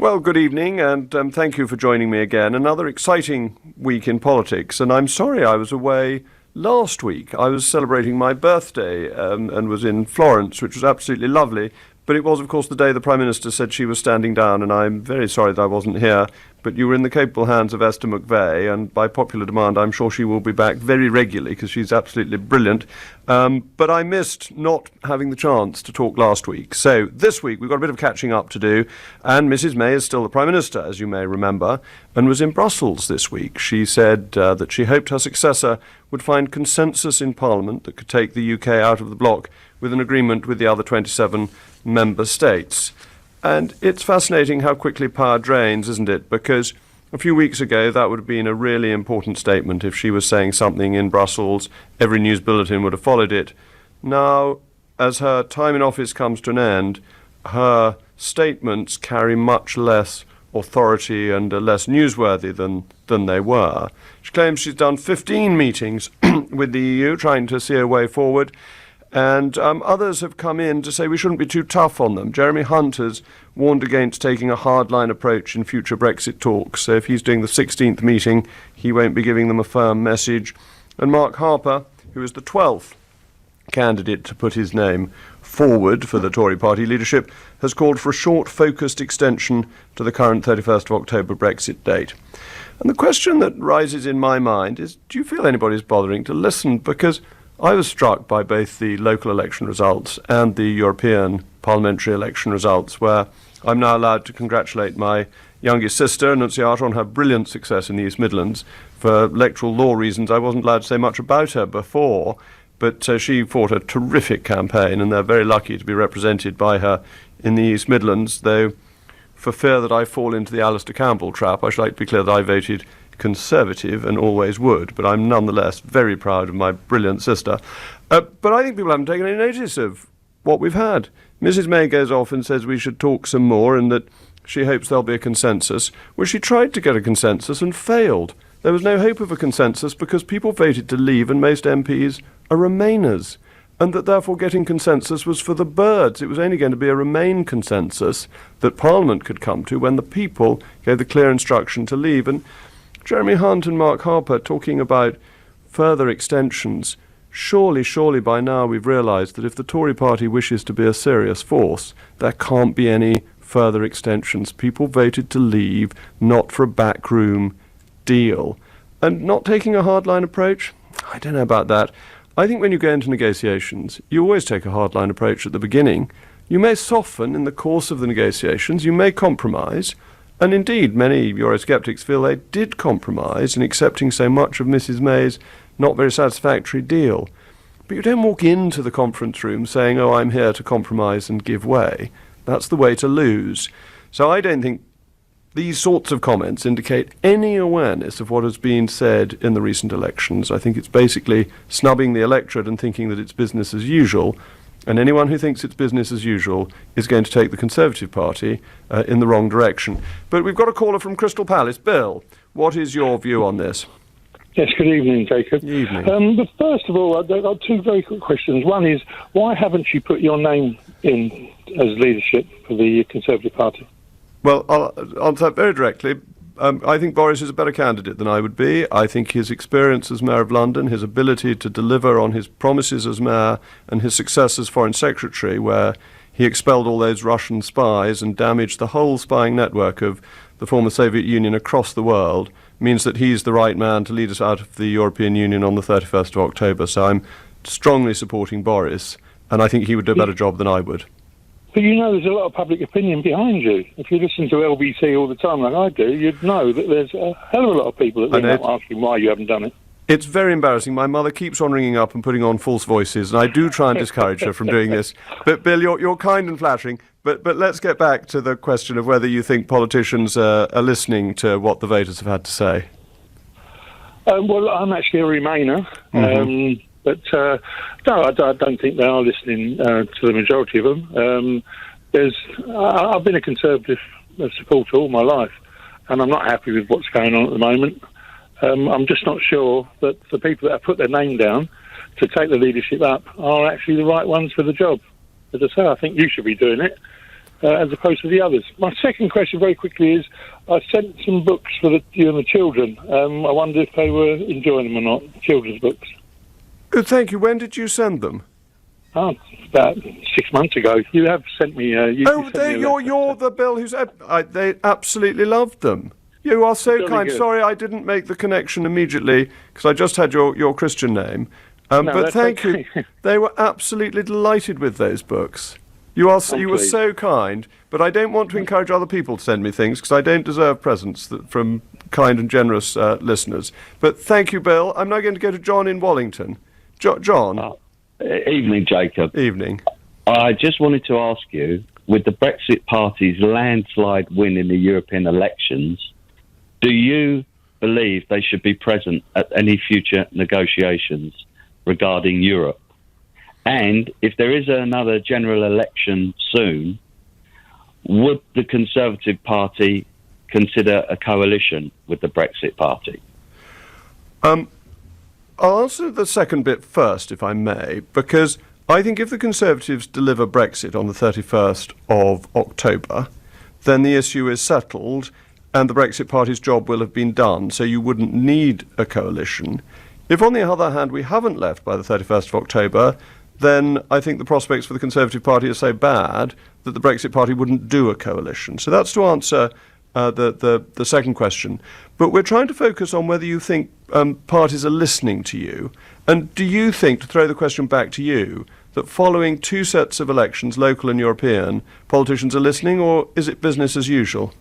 Well, good evening, and thank you for joining me again. Another exciting week in politics, and I'm sorry I was away last week. I was celebrating my birthday and was in Florence, which was absolutely lovely. But it was, of course, the day the Prime Minister said she was standing down, and I'm very sorry that I wasn't here. But you were in the capable hands of Esther McVey, and by popular demand, I'm sure she will be back very regularly, because she's absolutely brilliant. But I missed not having the chance to talk last week. So this week, we've got a bit of catching up to do, and Mrs May is still the Prime Minister, as you may remember, and was in Brussels this week. She said that she hoped her successor would find consensus in Parliament that could take the UK out of the bloc with an agreement with the other 27 member states. And it's fascinating how quickly power drains, isn't it? Because a few weeks ago, that would have been a really important statement. If she was saying something in Brussels, every news bulletin would have followed it. Now, as her time in office comes to an end, her statements carry much less authority and are less newsworthy than they were. She claims she's done 15 meetings with the EU, trying to see a way forward. And others have come in to say we shouldn't be too tough on them. Jeremy Hunt has warned against taking a hardline approach in future Brexit talks. So if he's doing the 16th meeting, he won't be giving them a firm message. And Mark Harper, who is the 12th candidate to put his name forward for the Tory party leadership, has called for a short, focused extension to the current 31st of October Brexit date. And the question that rises in my mind is, do you feel anybody's bothering to listen? Because I was struck by both the local election results and the European parliamentary election results, where I'm now allowed to congratulate my youngest sister, Annunziata, on her brilliant success in the East Midlands. For electoral law reasons, I wasn't allowed to say much about her before, but she fought a terrific campaign, and they're very lucky to be represented by her in the East Midlands, though for fear that I fall into the Alistair Campbell trap, I should like to be clear that I voted Conservative and always would, but I'm nonetheless very proud of my brilliant sister. But I think people haven't taken any notice of what we've had. Mrs May goes off and says we should talk some more and that she hopes there'll be a consensus. Well, she tried to get a consensus and failed. There was no hope of a consensus because people voted to leave and most MPs are Remainers, and that therefore getting consensus was for the birds. It was only going to be a Remain consensus that Parliament could come to when the people gave the clear instruction to leave. And Jeremy Hunt and Mark Harper talking about further extensions. Surely by now we've realised that if the Tory party wishes to be a serious force, there can't be any further extensions. People voted to leave, not for a backroom deal. And not taking a hardline approach? I don't know about that. I think when you go into negotiations, you always take a hardline approach at the beginning. You may soften in the course of the negotiations, you may compromise. And indeed, many Eurosceptics feel they did compromise in accepting so much of Mrs May's not very satisfactory deal. But you don't walk into the conference room saying, oh, I'm here to compromise and give way. That's the way to lose. So I don't think these sorts of comments indicate any awareness of what has been said in the recent elections. I think it's basically snubbing the electorate and thinking that it's business as usual. And anyone who thinks it's business as usual is going to take the Conservative Party in the wrong direction. But we've got a caller from Crystal Palace. Bill, what is your view on this? Yes, good evening, Jacob. Good evening. But first of all, I've got two very quick questions. One is, why haven't you put your name in as leadership for the Conservative Party? Well, I'll answer that very directly. I think Boris is a better candidate than I would be. I think his experience as Mayor of London, his ability to deliver on his promises as Mayor, and his success as Foreign Secretary, where he expelled all those Russian spies and damaged the whole spying network of the former Soviet Union across the world, means that he's the right man to lead us out of the European Union on the 31st of October. So I'm strongly supporting Boris, and I think he would do a better job than I would. But you know there's a lot of public opinion behind you. If you listen to LBC all the time like I do, you'd know that there's a hell of a lot of people that are asking why you haven't done it. It's very embarrassing. My mother keeps on ringing up and putting on false voices, and I do try and discourage her from doing this. But, Bill, you're kind and flattering. But let's get back to the question of whether you think politicians are listening to what the voters have had to say. Well, I'm actually a Remainer. Mm-hmm. But no, I don't think they are listening to the majority of them. I've been a Conservative supporter all my life, and I'm not happy with what's going on at the moment. I'm just not sure that the people that have put their name down to take the leadership up are actually the right ones for the job. As I say, I think you should be doing it. as opposed to the others. My second question, very quickly, is I sent some books for you and the children. I wonder if they were enjoying them or not, children's books. Thank you. When did you send them? Oh, about 6 months ago. You have sent me... you're the Bill who's... they absolutely loved them. You are so kind. Good. Sorry I didn't make the connection immediately, because I just had your Christian name. No, but thank okay. you. They were absolutely delighted with those books. You were so kind, but I don't want to encourage other people to send me things, because I don't deserve presents from kind and generous listeners. But thank you, Bill. I'm now going to go to John in Wallington. John? Evening, Jacob. Evening. I just wanted to ask you, with the Brexit Party's landslide win in the European elections, do you believe they should be present at any future negotiations regarding Europe? And if there is another general election soon, would the Conservative Party consider a coalition with the Brexit Party? I'll answer the second bit first, if I may, because I think if the Conservatives deliver Brexit on the 31st of October, then the issue is settled and the Brexit Party's job will have been done, so you wouldn't need a coalition. If, on the other hand, we haven't left by the 31st of October, then I think the prospects for the Conservative Party are so bad that the Brexit Party wouldn't do a coalition. So that's to answer the second question. But we're trying to focus on whether you think parties are listening to you. And do you think, to throw the question back to you, that following two sets of elections, local and European, politicians are listening, or is it business as usual?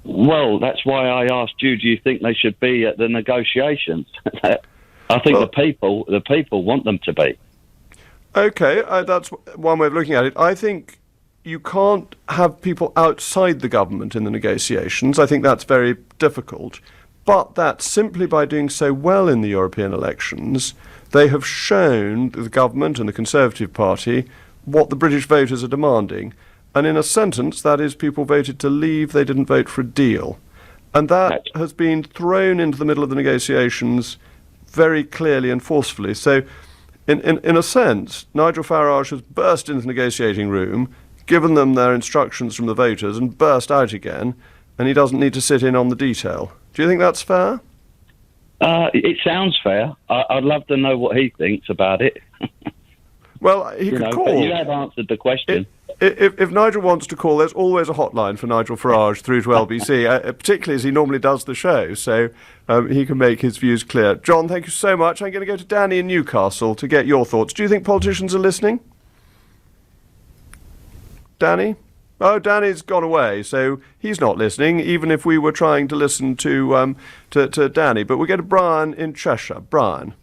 Well, that's why I asked you, do you think they should be at the negotiations? I think the people want them to be. OK, that's one way of looking at it. I think you can't have people outside the government in the negotiations. I think that's very difficult. But that simply by doing so well in the European elections, they have shown the government and the Conservative Party what the British voters are demanding. And in a sentence, that is, people voted to leave, they didn't vote for a deal. And that has been thrown into the middle of the negotiations very clearly and forcefully. So, in a sense, Nigel Farage has burst into the negotiating room, given them their instructions from the voters, and burst out again, and he doesn't need to sit in on the detail. Do you think that's fair? It sounds fair. I'd love to know what he thinks about it. Well, he could call. But you have answered the question. If Nigel wants to call, there's always a hotline for Nigel Farage through to LBC, particularly as he normally does the show, so he can make his views clear. John, thank you so much. I'm going to go to Danny in Newcastle to get your thoughts. Do you think politicians are listening? Danny? Oh, Danny's gone away, so he's not listening, even if we were trying to listen to Danny. But we'll go to Brian in Cheshire. Brian.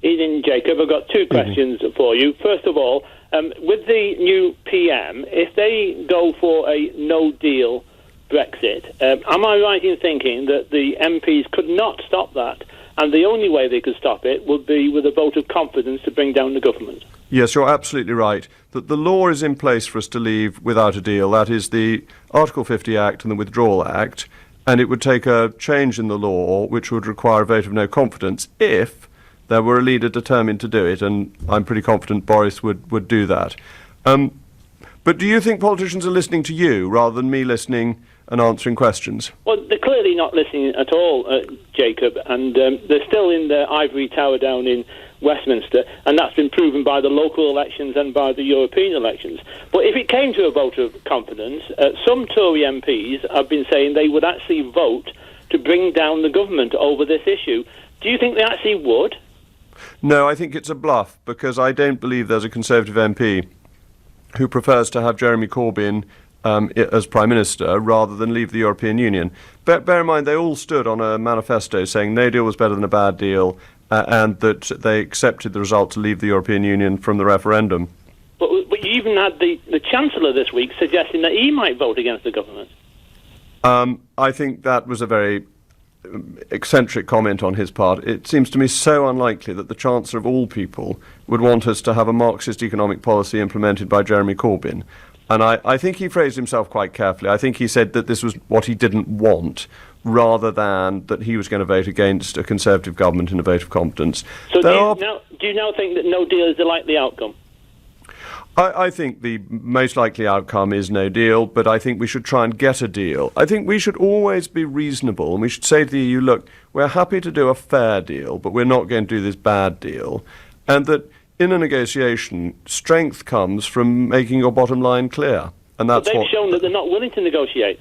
Evening, Jacob. I've got two questions for you. First of all, with the new PM, if they go for a no-deal Brexit, am I right in thinking that the MPs could not stop that, and the only way they could stop it would be with a vote of confidence to bring down the government? Yes, you're absolutely right. That the law is in place for us to leave without a deal. That is the Article 50 Act and the Withdrawal Act, and it would take a change in the law which would require a vote of no confidence if there were a leader determined to do it, and I'm pretty confident Boris would do that. But do you think politicians are listening to you rather than me listening and answering questions? Well, they're clearly not listening at all, Jacob, and they're still in the ivory tower down in Westminster, and that's been proven by the local elections and by the European elections. But if it came to a vote of confidence, some Tory MPs have been saying they would actually vote to bring down the government over this issue. Do you think they actually would? No, I think it's a bluff, because I don't believe there's a Conservative MP who prefers to have Jeremy Corbyn as Prime Minister rather than leave the European Union. Bear in mind, they all stood on a manifesto saying no deal was better than a bad deal, and that they accepted the result to leave the European Union from the referendum. But you even had the Chancellor this week suggesting that he might vote against the government. I think that was a very eccentric comment on his part. It seems to me so unlikely that the Chancellor of all people would want us to have a Marxist economic policy implemented by Jeremy Corbyn. And I think he phrased himself quite carefully. I think he said that this was what he didn't want, rather than that he was going to vote against a Conservative government in a vote of confidence. So do you now think that no deal is the likely outcome? I think the most likely outcome is no deal, but I think we should try and get a deal. I think we should always be reasonable, and we should say to the EU, look, we're happy to do a fair deal, but we're not going to do this bad deal. And that in a negotiation, strength comes from making your bottom line clear. And that's but they've shown that they're not willing to negotiate.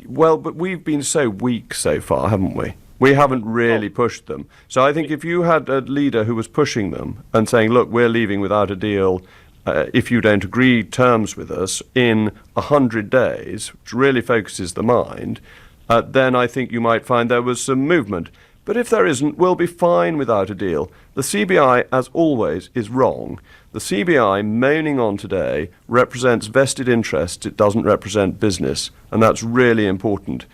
Well, but we've been so weak so far, haven't we? We haven't really pushed them. So I think if you had a leader who was pushing them and saying, look, we're leaving without a deal if you don't agree terms with us in 100 days, which really focuses the mind, then I think you might find there was some movement. But if there isn't, we'll be fine without a deal. The CBI, as always, is wrong. The CBI, moaning on today, represents vested interests. It doesn't represent business, and that's really important.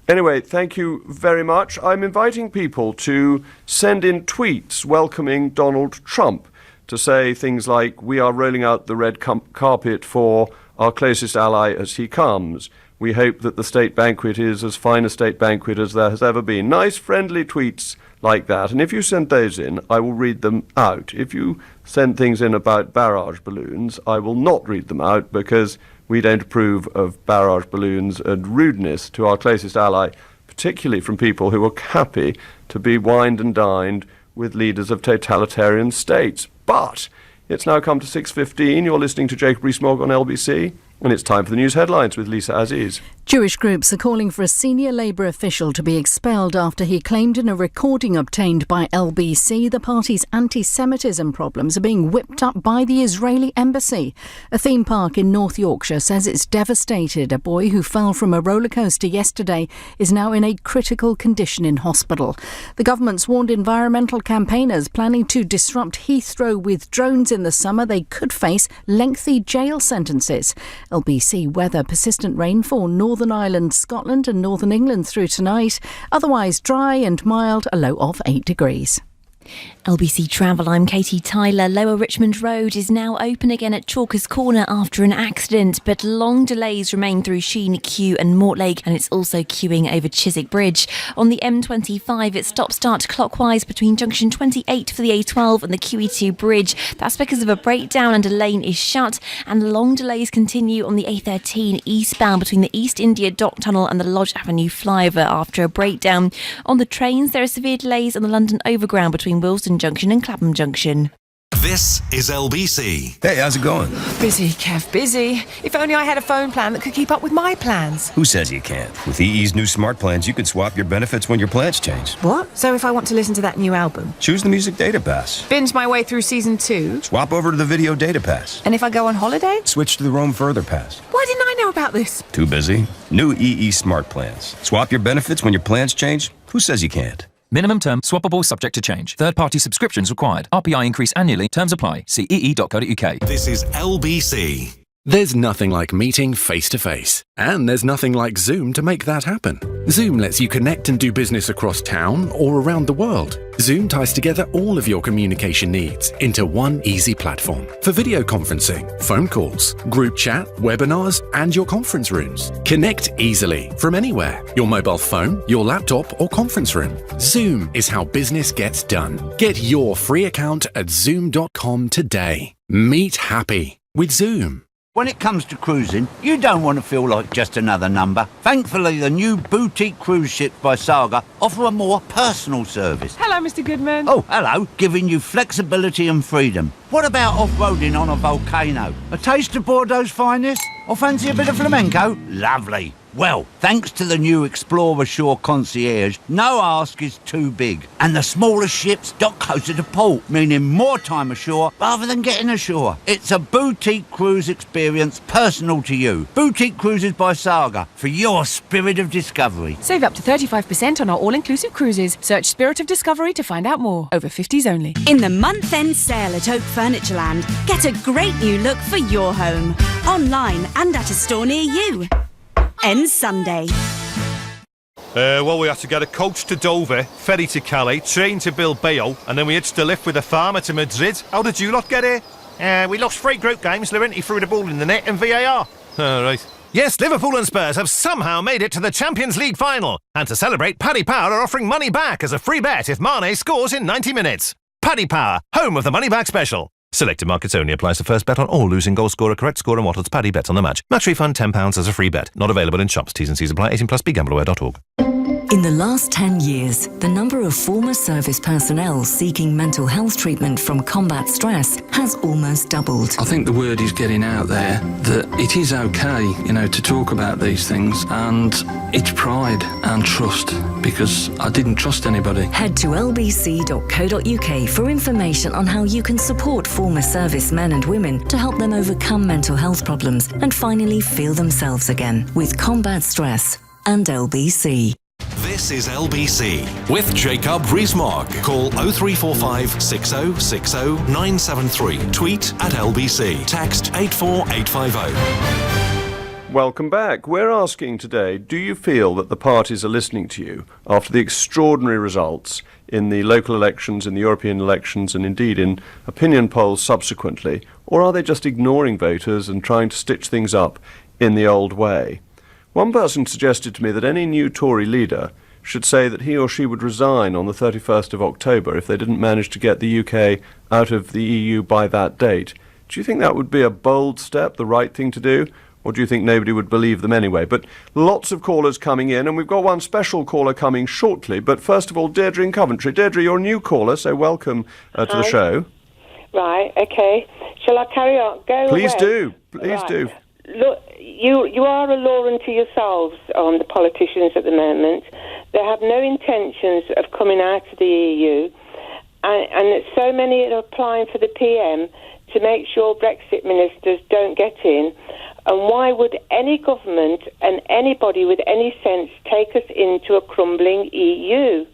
Anyway, thank you very much. I'm inviting people to send in tweets welcoming Donald Trump, to say things like, we are rolling out the red carpet for our closest ally as he comes. We hope that the state banquet is as fine a state banquet as there has ever been. Nice, friendly tweets like that. And if you send those in, I will read them out. If you send things in about barrage balloons, I will not read them out, because we don't approve of barrage balloons and rudeness to our closest ally, particularly from people who are happy to be wined and dined with leaders of totalitarian states. But it's now come to 6:15. You're listening to Jacob Rees-Mogg on LBC, and it's time for the news headlines with Lisa Aziz. Jewish groups are calling for a senior Labour official to be expelled after he claimed in a recording obtained by LBC the party's anti-Semitism problems are being whipped up by the Israeli embassy. A theme park in North Yorkshire says it's devastated. A boy who fell from a roller coaster yesterday is now in a critical condition in hospital. The government's warned environmental campaigners planning to disrupt Heathrow with drones in the summer they could face lengthy jail sentences. LBC weather: persistent rain for Northern Ireland, Scotland and Northern England through tonight. Otherwise dry and mild, a low of 8 degrees. LBC Travel, I'm Katie Tyler. Lower Richmond Road is now open again at Chalkers Corner after an accident, but long delays remain through Sheen, Kew and Mortlake, and it's also queuing over Chiswick Bridge. On the M25, it's stop-start clockwise between junction 28 for the A12 and the QE2 bridge. That's because of a breakdown and a lane is shut, and long delays continue on the A13 eastbound between the East India Dock Tunnel and the Lodge Avenue flyover after a breakdown. On the trains, there are severe delays on the London Overground between Wilson Junction and Clapham Junction. This is LBC. Hey, how's it going? Busy, Kev, busy. If only I had a phone plan that could keep up with my plans. Who says you can't? With EE's new smart plans, you could swap your benefits when your plans change. What? So if I want to listen to that new album? Choose the music data pass. Binge my way through season 2? Swap over to the video data pass. And if I go on holiday? Switch to the Roam Further pass. Why didn't I know about this? Too busy? New EE smart plans. Swap your benefits when your plans change? Who says you can't? Minimum term swappable subject to change. Third-party subscriptions required. RPI increase annually. Terms apply. See ee.co.uk. This is LBC. There's nothing like meeting face-to-face. And there's nothing like Zoom to make that happen. Zoom lets you connect and do business across town or around the world. Zoom ties together all of your communication needs into one easy platform for video conferencing, phone calls, group chat, webinars, and your conference rooms. Connect easily from anywhere, your mobile phone, your laptop, or conference room. Zoom is how business gets done. Get your free account at zoom.com today. Meet happy with Zoom. When it comes to cruising, you don't want to feel like just another number. Thankfully, the new boutique cruise ships by Saga offer a more personal service. Hello, Mr. Goodman. Oh, hello, giving you flexibility and freedom. What about off-roading on a volcano? A taste of Bordeaux's finest? Or fancy a bit of flamenco? Lovely. Well, thanks to the new Explorer Shore Concierge, no ask is too big. And the smaller ships dock closer to port, meaning more time ashore rather than getting ashore. It's a boutique cruise experience personal to you. Boutique Cruises by Saga, for your spirit of discovery. Save up to 35% on our all-inclusive cruises. Search Spirit of Discovery to find out more. Over 50s only. In the month-end sale at Oak Furnitureland, get a great new look for your home. Online and at a store near you. Ends Sunday. Well, we had to get a coach to Dover, ferry to Calais, train to Bilbao, and then we hitched a lift with a farmer to Madrid. How did you lot get here? We lost 3 group games. Llorente threw the ball in the net and VAR. Right. Yes, Liverpool and Spurs have somehow made it to the Champions League final. And to celebrate, Paddy Power are offering money back as a free bet if Mane scores in 90 minutes. Paddy Power, home of the money back special. Selected markets only. Applies to first bet on all losing goal scorer, correct score and what odds Paddy bets on the match. Match refund £10 as a free bet. Not available in shops. T's and C's apply. 18 plus. BeGambleAware.org. In the last 10 years, the number of former service personnel seeking mental health treatment from combat stress has almost doubled. I think the word is getting out there that it is okay, to talk about these things, and it's pride and trust, because I didn't trust anybody. Head to lbc.co.uk for information on how you can support former service men and women to help them overcome mental health problems and finally feel themselves again with combat stress and LBC. This is LBC with Jacob Rees-Mogg. Call 0345 6060 973. Tweet at LBC. Text 84850. Welcome back. We're asking today, do you feel that the parties are listening to you after the extraordinary results in the local elections, in the European elections, and indeed in opinion polls subsequently, or are they just ignoring voters and trying to stitch things up in the old way? One person suggested to me that any new Tory leader should say that he or she would resign on the 31st of October if they didn't manage to get the UK out of the EU by that date. Do you think that would be a bold step, the right thing to do? Or do you think nobody would believe them anyway? But lots of callers coming in, and we've got one special caller coming shortly. But first of all, Deirdre in Coventry. Deirdre, you're a new caller, so welcome to the show. Right, OK. Shall I carry on? Please do. Please do. Look, you are a law unto yourselves on the politicians at the moment. They have no intentions of coming out of the EU, and so many are applying for the PM to make sure Brexit ministers don't get in. And why would any government and anybody with any sense take us into a crumbling EU?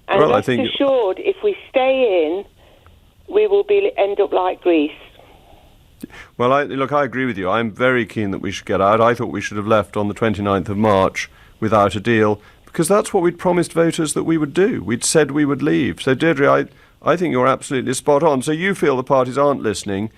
And well, rest assured, if we stay in, we will end up like Greece. Well, I agree with you. I'm very keen that we should get out. I thought we should have left on the 29th of March without a deal, because that's what we'd promised voters that we would do. We'd said we would leave. So, Deirdre, I think you're absolutely spot on. So you feel the parties aren't listening.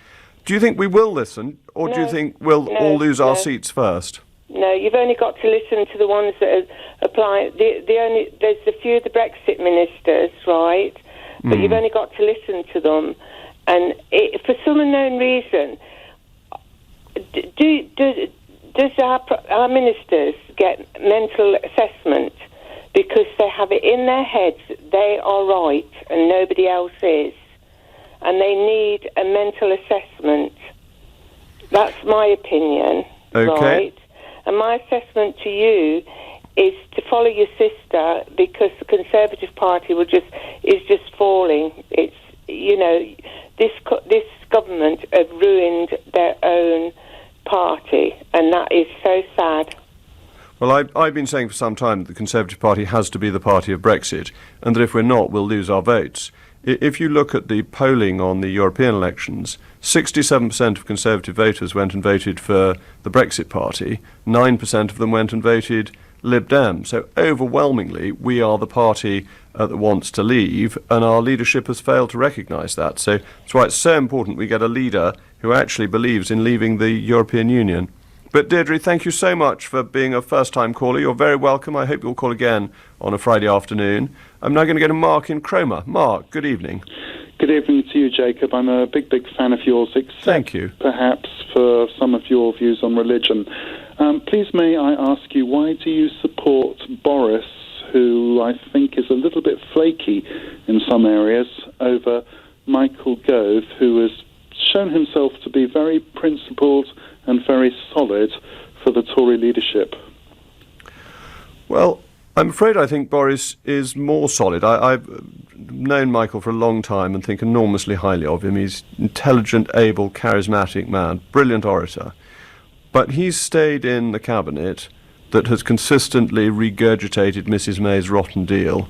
Do you think we will listen, or do you think we'll all lose our seats first? No, you've only got to listen to the ones that are applying. There's a few of the Brexit ministers, right? But you've only got to listen to them. And for some unknown reason, does our ministers get mental assessment because they have it in their heads they are right and nobody else is, and they need a mental assessment? That's my opinion, right? And my assessment to you is to follow your sister, because the Conservative Party is just falling. It's, this government have ruined their own party, and that is so sad. Well, I've been saying for some time that the Conservative Party has to be the party of Brexit, and that if we're not, we'll lose our votes. If you look at the polling on the European elections, 67% of Conservative voters went and voted for the Brexit Party, 9% of them went and voted Lib Dem. So overwhelmingly, we are the party that wants to leave, and our leadership has failed to recognise that. So that's why it's so important we get a leader who actually believes in leaving the European Union. But Deirdre, thank you so much for being a first-time caller. You're very welcome. I hope you'll call again on a Friday afternoon. I'm now going to go to Mark in Cromer. Mark, good evening. Good evening to you, Jacob. I'm a big fan of yours, except thank you. Perhaps for some of your views on religion. Please may I ask you, why do you support Boris, who I think is a little bit flaky in some areas, over Michael Gove, who has shown himself to be very principled and very solid for the Tory leadership? Well, I'm afraid I think Boris is more solid. I've known Michael for a long time and think enormously highly of him. He's intelligent, able, charismatic man, brilliant orator. But he's stayed in the cabinet that has consistently regurgitated Mrs May's rotten deal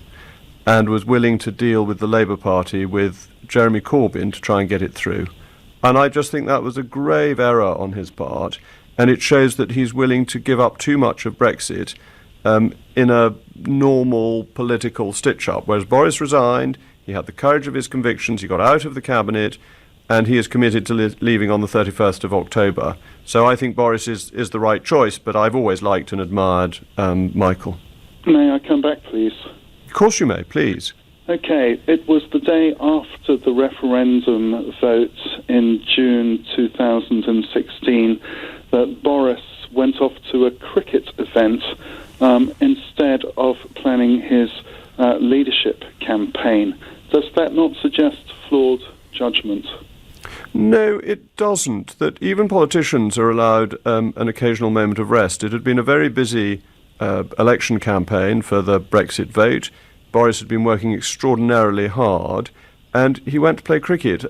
and was willing to deal with the Labour Party with Jeremy Corbyn to try and get it through. And I just think that was a grave error on his part, and it shows that he's willing to give up too much of Brexit in a normal political stitch-up. Whereas Boris resigned, he had the courage of his convictions, he got out of the cabinet, and he is committed to leaving on the 31st of October. So I think Boris is the right choice, but I've always liked and admired Michael. May I come back, please? Of course you may, please. Okay, it was the day after the referendum vote in June 2016 that Boris went off to a cricket event instead of planning his leadership campaign. Does that not suggest flawed judgment? No, it doesn't. That even politicians are allowed an occasional moment of rest. It had been a very busy election campaign for the Brexit vote. Boris had been working extraordinarily hard, and he went to play cricket.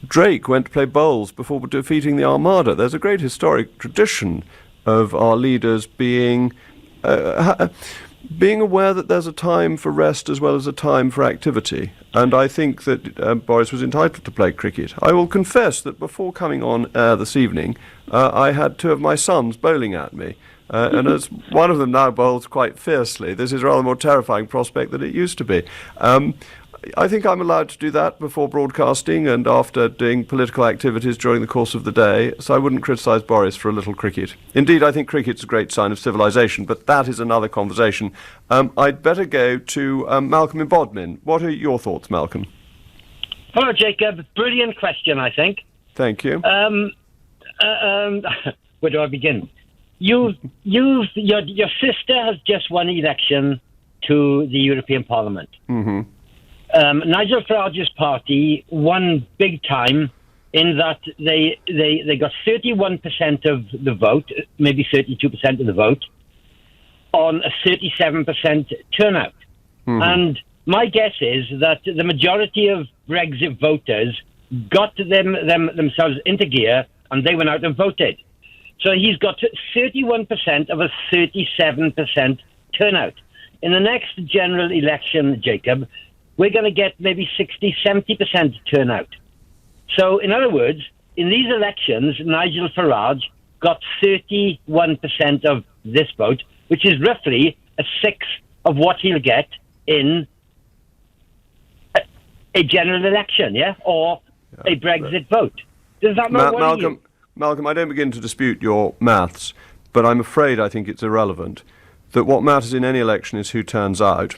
Drake went to play bowls before defeating the Armada. There's a great historic tradition of our leaders being aware that there's a time for rest as well as a time for activity. And I think that Boris was entitled to play cricket. I will confess that before coming on air this evening, I had two of my sons bowling at me. And as one of them now bowls quite fiercely, this is a rather more terrifying prospect than it used to be. I think I'm allowed to do that before broadcasting and after doing political activities during the course of the day, so I wouldn't criticise Boris for a little cricket. Indeed, I think cricket's a great sign of civilization, but that is another conversation. I'd better go to Malcolm in Bodmin. What are your thoughts, Malcolm? Hello, Jacob. Brilliant question, I think. Thank you. Where do I begin? Your sister has just won election to the European Parliament. Mm-hmm. Nigel Farage's party won big time in that they got 31% of the vote, maybe 32% of the vote, on a 37% turnout. Mm-hmm. And my guess is that the majority of Brexit voters got themselves into gear and they went out and voted. So he's got 31% of a 37% turnout. In the next general election, Jacob, we're going to get maybe 60, 70% turnout. So, in other words, in these elections, Nigel Farage got 31% of this vote, which is roughly a sixth of what he'll get in a general election, or a Brexit vote. Does that not worry you? Malcolm, I don't begin to dispute your maths, but I'm afraid I think it's irrelevant. That what matters in any election is who turns out.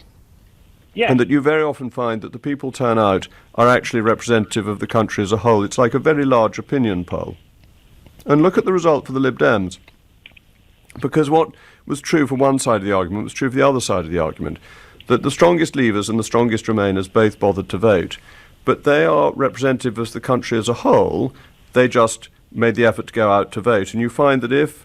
Yes. And that you very often find that the people turn out are actually representative of the country as a whole. It's like a very large opinion poll. And look at the result for the Lib Dems. Because what was true for one side of the argument was true for the other side of the argument. That the strongest Leavers and the strongest Remainers both bothered to vote. But they are representative of the country as a whole. They just made the effort to go out to vote. And you find that if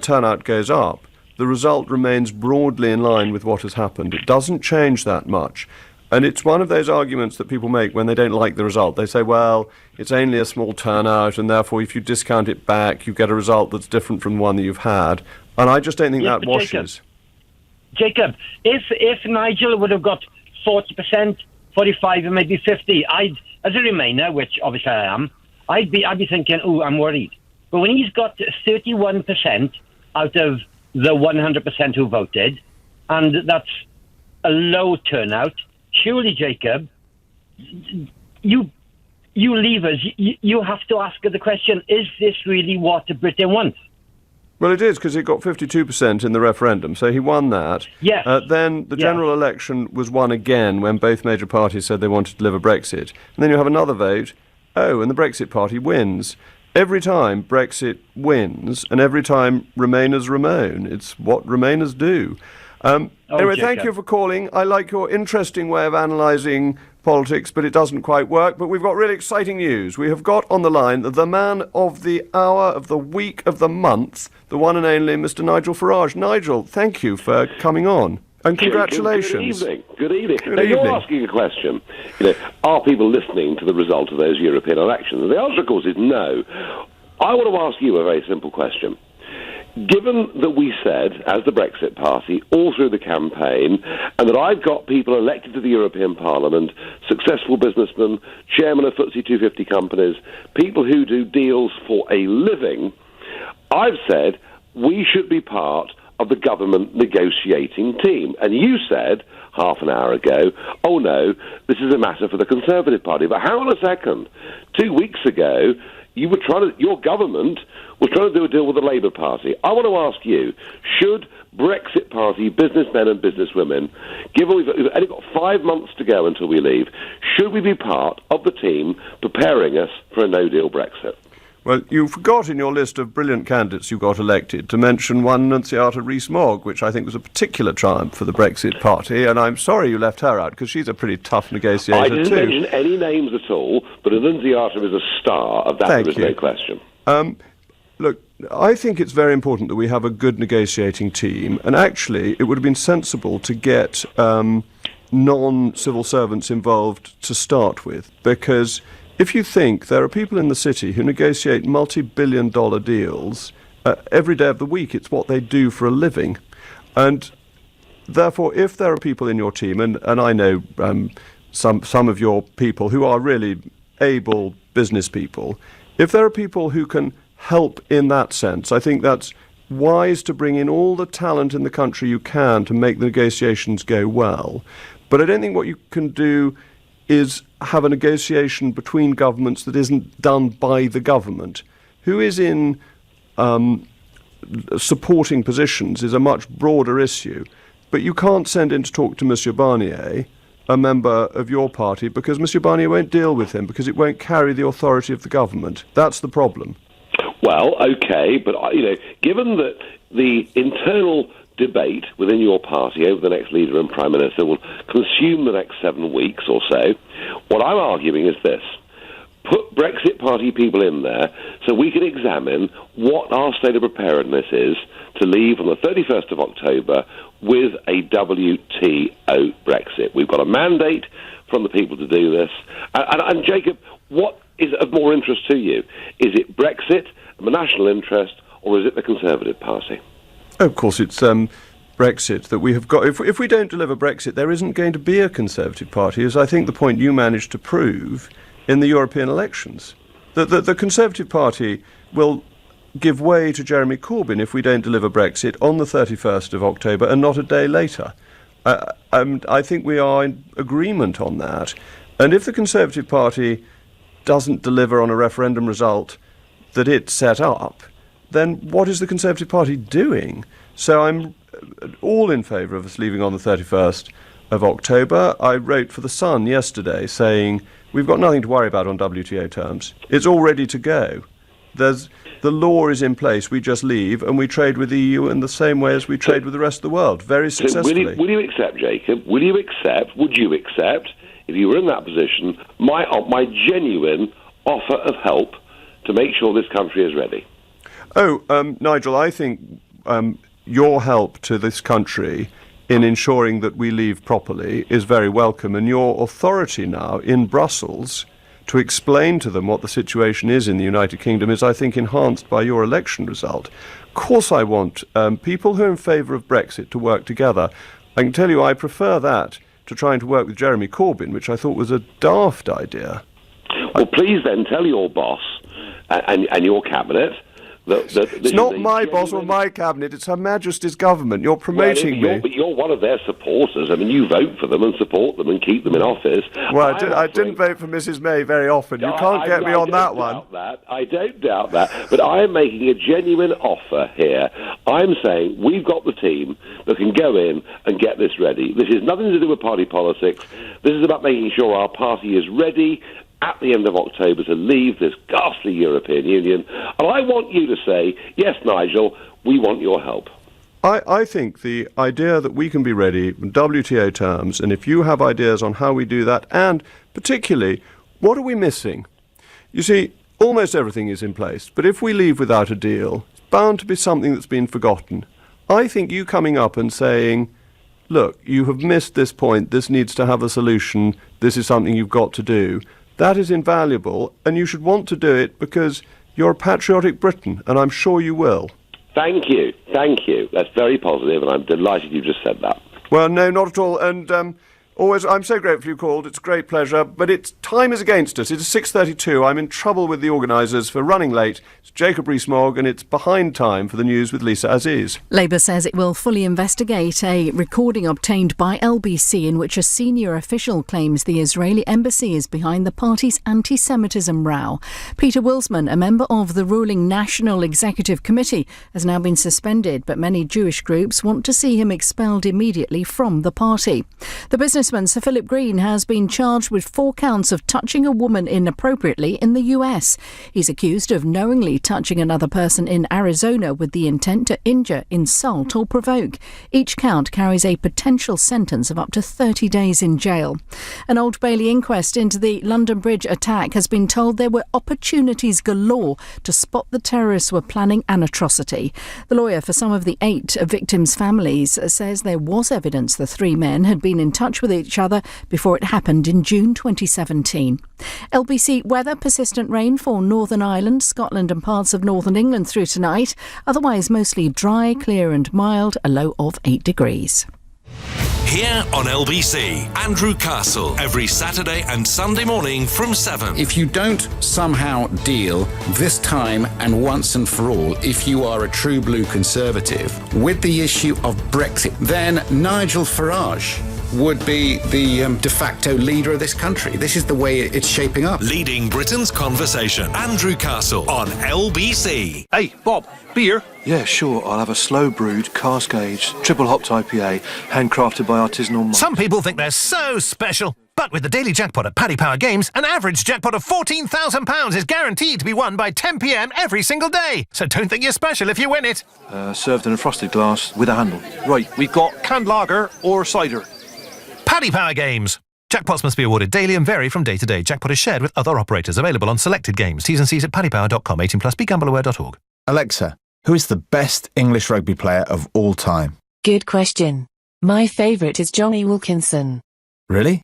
turnout goes up, the result remains broadly in line with what has happened. It doesn't change that much. And it's one of those arguments that people make when they don't like the result. They say, well, it's only a small turnout, and therefore if you discount it back, you get a result that's different from the one that you've had. And I just don't think that washes. Jacob, if Nigel would have got 40%, 45, and maybe 50, as a Remainer, which obviously I am, I'd be thinking, I'm worried. But when he's got 31% out of the 100% who voted, and that's a low turnout, surely, Jacob, you Leavers, you have to ask the question, is this really what Britain wants? Well, it is, because he got 52% in the referendum, so he won that. Yes. Then the general election was won again when both major parties said they wanted to deliver Brexit. And then you have another vote, and the Brexit party wins. Every time Brexit wins, and every time Remainers remain. It's what Remainers do. Anyway, thank you for calling. I like your interesting way of analysing politics, but it doesn't quite work. But we've got really exciting news. We have got on the line the man of the hour, of the week, of the month, the one and only Mr. Nigel Farage. Nigel, thank you for coming on. And congratulations. Good evening. Now, you're asking a question. Are people listening to the result of those European elections? And the answer, of course, is no. I want to ask you a very simple question. Given that we said, as the Brexit Party, all through the campaign, and that I've got people elected to the European Parliament, successful businessmen, chairmen of FTSE 250 companies, people who do deals for a living, I've said we should be part of the government negotiating team. And you said, half an hour ago, no, this is a matter for the Conservative Party. But hang on a second. 2 weeks ago, your government was trying to do a deal with the Labour Party. I want to ask you, should Brexit Party businessmen and businesswomen, given we've only got 5 months to go until we leave, should we be part of the team preparing us for a no-deal Brexit? Well, you forgot in your list of brilliant candidates who got elected to mention one Nunciata Rees-Mogg, which I think was a particular triumph for the Brexit Party, and I'm sorry you left her out, because she's a pretty tough negotiator too. I didn't mention any names at all, but Nunciata is a star, of that there is no question. Look, I think it's very important that we have a good negotiating team, and actually it would have been sensible to get non-civil servants involved to start with, because if you think there are people in the city who negotiate multi-billion-dollar deals every day of the week, it's what they do for a living. And therefore, if there are people in your team, and I know some of your people who are really able business people, if there are people who can help in that sense, I think that's wise to bring in all the talent in the country you can to make the negotiations go well. But I don't think what you can do is have a negotiation between governments that isn't done by the government. Who is in supporting positions is a much broader issue. But you can't send in to talk to Monsieur Barnier, a member of your party, because Monsieur Barnier won't deal with him, because it won't carry the authority of the government. That's the problem. Well, okay, but given that the internal debate within your party over the next leader and prime minister will consume the next 7 weeks or so, what I'm arguing is this: put Brexit Party people in there so we can examine what our state of preparedness is to leave on the 31st of October with a WTO Brexit. We've got a mandate from the people to do this. And Jacob, what is of more interest to you? Is it Brexit, the national interest, or is it the Conservative Party? Of course, it's Brexit that we have got. If we don't deliver Brexit, there isn't going to be a Conservative Party, as I think the point you managed to prove in the European elections. The Conservative Party will give way to Jeremy Corbyn if we don't deliver Brexit on the 31st of October and not a day later. I think we are in agreement on that. And if the Conservative Party doesn't deliver on a referendum result that it set up, then what is the Conservative Party doing? So I'm all in favour of us leaving on the 31st of October. I wrote for The Sun yesterday saying we've got nothing to worry about on WTO terms. It's all ready to go. The law is in place. We just leave and we trade with the EU in the same way as we trade with the rest of the world, very successfully. So will you accept, Jacob? Would you accept, if you were in that position, my genuine offer of help to make sure this country is ready? Nigel, I think your help to this country in ensuring that we leave properly is very welcome, and your authority now in Brussels to explain to them what the situation is in the United Kingdom is, I think, enhanced by your election result. Of course I want people who are in favour of Brexit to work together. I can tell you I prefer that to trying to work with Jeremy Corbyn, which I thought was a daft idea. Well, please then tell your boss and your cabinet it's not my boss or my cabinet, it's Her Majesty's government. You're promoting me. But you're one of their supporters. I mean, you vote for them and support them and keep them in office. Well, I didn't vote for Mrs May very often. You can't get me on that one. I don't doubt that. But I am making a genuine offer here. I'm saying we've got the team that can go in and get this ready. This is nothing to do with party politics. This is about making sure our party is ready at the end of October to leave this ghastly European Union. And I want you to say, yes, Nigel, we want your help. I think the idea that we can be ready in WTO terms, and if you have ideas on how we do that, and particularly, what are we missing? You see, almost everything is in place, but if we leave without a deal, it's bound to be something that's been forgotten. I think you coming up and saying, look, you have missed this point, this needs to have a solution, this is something you've got to do, that is invaluable, and you should want to do it because you're a patriotic Briton, and I'm sure you will. Thank you. That's very positive, and I'm delighted you just said that. Well, no, not at all. And Always, I'm so grateful you called. It's a great pleasure. But time is against us. It is 6:32. I'm in trouble with the organisers for running late. It's Jacob Rees-Mogg, and it's behind time for the news with Lisa Aziz. Labour says it will fully investigate a recording obtained by LBC in which a senior official claims the Israeli embassy is behind the party's anti-Semitism row. Peter Wilsman, a member of the ruling National Executive Committee, has now been suspended, but many Jewish groups want to see him expelled immediately from the party. The businessman Sir Philip Green has been charged with 4 counts of touching a woman inappropriately in the US. He's accused of knowingly touching another person in Arizona with the intent to injure, insult or provoke. Each count carries a potential sentence of up to 30 days in jail. An Old Bailey inquest into the London Bridge attack has been told there were opportunities galore to spot the terrorists were planning an atrocity. The lawyer for some of the 8 victims' families says there was evidence the 3 men had been in touch with each other before it happened in June 2017. LBC weather: persistent rain for Northern Ireland, Scotland and parts of northern England through tonight. Otherwise mostly dry, clear and mild, a low of 8 degrees. Here on LBC, Andrew Castle, every Saturday and Sunday morning from 7. If you don't somehow deal this time and once and for all, if you are a true blue Conservative, with the issue of Brexit, then Nigel Farage would be the de facto leader of this country. This is the way it's shaping up. Leading Britain's conversation, Andrew Castle on LBC. Hey, Bob, beer? Yeah, sure. I'll have a slow brewed, cask aged, triple hopped IPA, handcrafted by artisanal monks. Some people think they're so special. But with the daily jackpot at Paddy Power Games, an average jackpot of £14,000 is guaranteed to be won by 10 p.m. every single day. So don't think you're special if you win it. Served in a frosted glass with a handle. Right, we've got canned lager or cider. Paddy Power Games. Jackpots must be awarded daily and vary from day to day. Jackpot is shared with other operators. Available on selected games. T's and C's at paddypower.com. 18+. BeGambleAware.org. Alexa, who is the best English rugby player of all time? Good question. My favourite is Johnny Wilkinson. Really?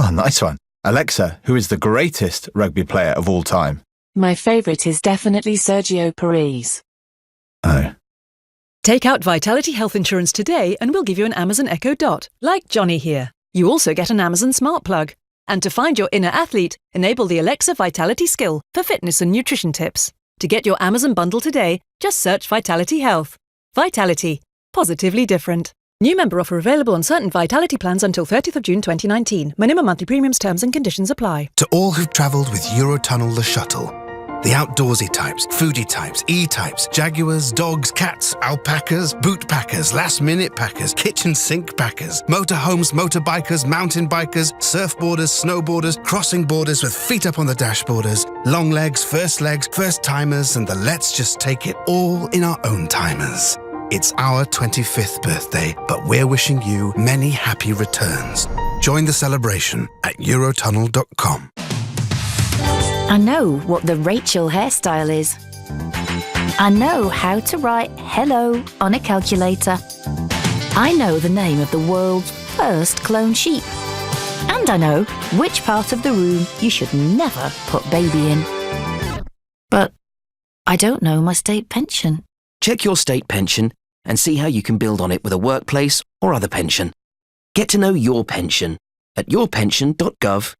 Oh, nice one. Alexa, who is the greatest rugby player of all time? My favourite is definitely Sergio Perez. Oh. Take out Vitality Health Insurance today and we'll give you an Amazon Echo Dot, like Johnny here. You also get an Amazon Smart Plug. And to find your inner athlete, enable the Alexa Vitality skill for fitness and nutrition tips. To get your Amazon bundle today, just search Vitality Health. Vitality. Positively different. New member offer available on certain Vitality plans until 30th of June 2019. Minimum monthly premiums, terms and conditions apply. To all who've travelled with Eurotunnel the shuttle, the outdoorsy types, foodie types, E-types, Jaguars, dogs, cats, alpacas, boot packers, last-minute packers, kitchen sink packers, motorhomes, motorbikers, mountain bikers, surfboarders, snowboarders, crossing borders with feet up on the dashboarders, long legs, first timers, and the let's just take it all in our own timers. It's our 25th birthday, but we're wishing you many happy returns. Join the celebration at Eurotunnel.com. I know what the Rachel hairstyle is. I know how to write hello on a calculator. I know the name of the world's first clone sheep. And I know which part of the room you should never put baby in. But I don't know my state pension. Check your state pension and see how you can build on it with a workplace or other pension. Get to know your pension at yourpension.gov.uk.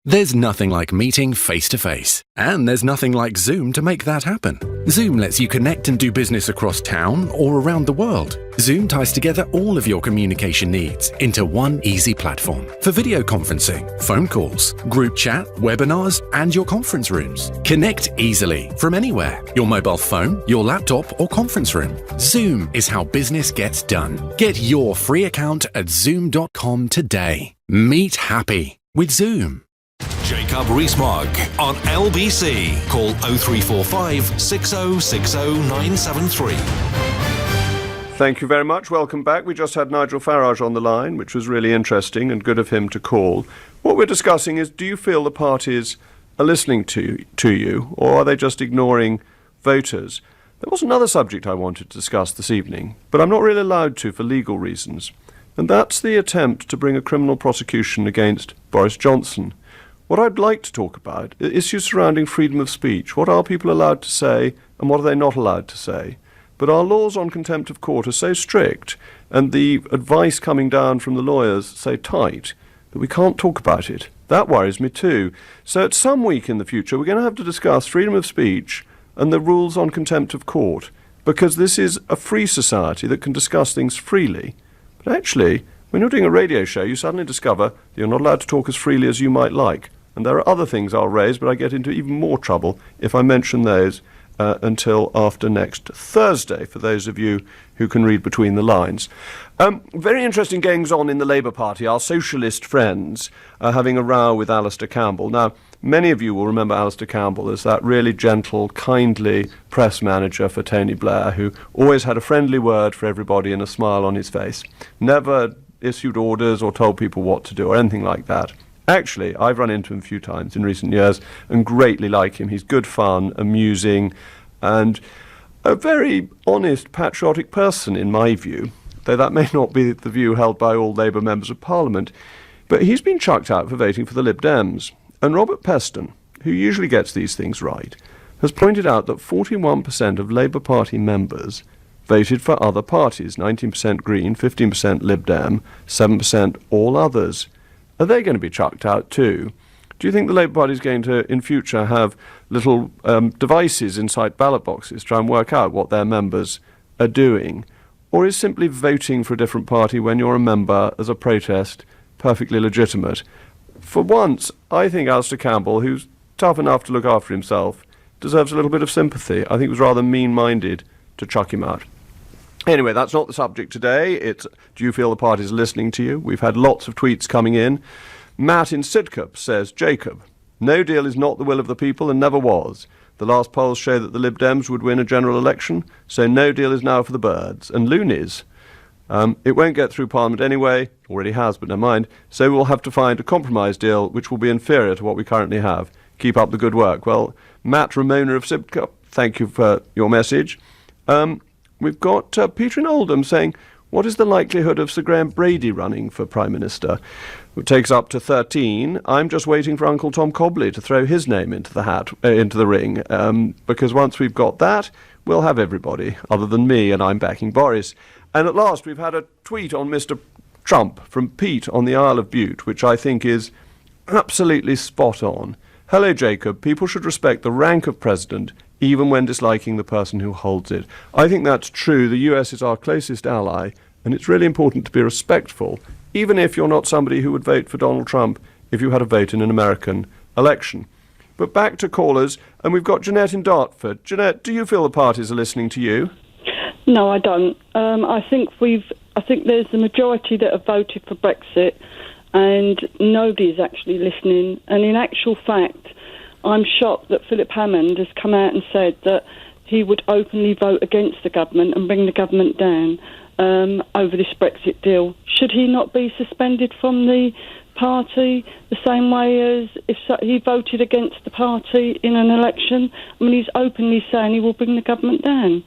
There's nothing like meeting face-to-face. And there's nothing like Zoom to make that happen. Zoom lets you connect and do business across town or around the world. Zoom ties together all of your communication needs into one easy platform for video conferencing, phone calls, group chat, webinars, and your conference rooms. Connect easily from anywhere, your mobile phone, your laptop, or conference room. Zoom is how business gets done. Get your free account at zoom.com today. Meet happy with Zoom. Jacob Rees-Mogg on LBC. Call 0345 6060 973. Thank you very much. Welcome back. We just had Nigel Farage on the line, which was really interesting and good of him to call. What we're discussing is, do you feel the parties are listening to you, or are they just ignoring voters? There was another subject I wanted to discuss this evening, but I'm not really allowed to for legal reasons, and that's the attempt to bring a criminal prosecution against Boris Johnson. What I'd like to talk about are issues surrounding freedom of speech. What are people allowed to say, and what are they not allowed to say? but our laws on contempt of court are so strict, and the advice coming down from the lawyers so tight, that we can't talk about it. That worries me too. So at some week in the future, we're going to have to discuss freedom of speech and the rules on contempt of court, because this is a free society that can discuss things freely. But actually, when you're doing a radio show, you suddenly discover that you're not allowed to talk as freely as you might like. And there are other things I'll raise, but I get into even more trouble if I mention those until after next Thursday, for those of you who can read between the lines. Very interesting goings on in the Labour Party. Our socialist friends are having a row with Alistair Campbell. Now, many of you will remember Alistair Campbell as that really gentle, kindly press manager for Tony Blair, who always had a friendly word for everybody and a smile on his face. Never issued orders or told people what to do or anything like that. Actually, I've run into him a few times in recent years and greatly like him. He's good fun, amusing, and a very honest, patriotic person, in my view, though that may not be the view held by all Labour members of Parliament. But he's been chucked out for voting for the Lib Dems. And Robert Peston, who usually gets these things right, has pointed out that 41% of Labour Party members voted for other parties, 19% Green, 15% Lib Dem, 7% all others. Are they going to be chucked out too? Do you think the Labour Party is going to, in future, have little devices inside ballot boxes to try and work out what their members are doing? Or is simply voting for a different party when you're a member as a protest perfectly legitimate? For once, I think Alistair Campbell, who's tough enough to look after himself, deserves a little bit of sympathy. I think it was rather mean-minded to chuck him out. Anyway, that's not the subject today. It's, do you feel the party's listening to you? We've had lots of tweets coming in. Matt in Sidcup says, Jacob, no deal is not the will of the people and never was. The last polls show that the Lib Dems would win a general election, so no deal is now for the birds. And loonies. It won't get through Parliament anyway, already has, but never mind, so we'll have to find a compromise deal which will be inferior to what we currently have. Keep up the good work. Well, Matt Ramona of Sidcup, thank you for your message. We've got Peter in Oldham saying, what is the likelihood of Sir Graham Brady running for Prime Minister? It takes up to 13. I'm just waiting for Uncle Tom Cobley to throw his name into the hat, into the ring, because once we've got that, we'll have everybody, other than me, and I'm backing Boris. And at last, we've had a tweet on Mr. Trump from Pete on the Isle of Bute, which I think is absolutely spot on. Hello, Jacob. People should respect the rank of president, even when disliking the person who holds it. I think that's true. The US is our closest ally, and it's really important to be respectful, even if you're not somebody who would vote for Donald Trump if you had a vote in an American election. But back to callers, and we've got Jeanette in Dartford. Jeanette, do you feel the parties are listening to you? No, I don't. I think there's the majority that have voted for Brexit, and nobody's actually listening. And in actual fact, I'm shocked that Philip Hammond has come out and said that he would openly vote against the government and bring the government down over this Brexit deal. Should he not be suspended from the party the same way as if he voted against the party in an election? I mean, he's openly saying he will bring the government down.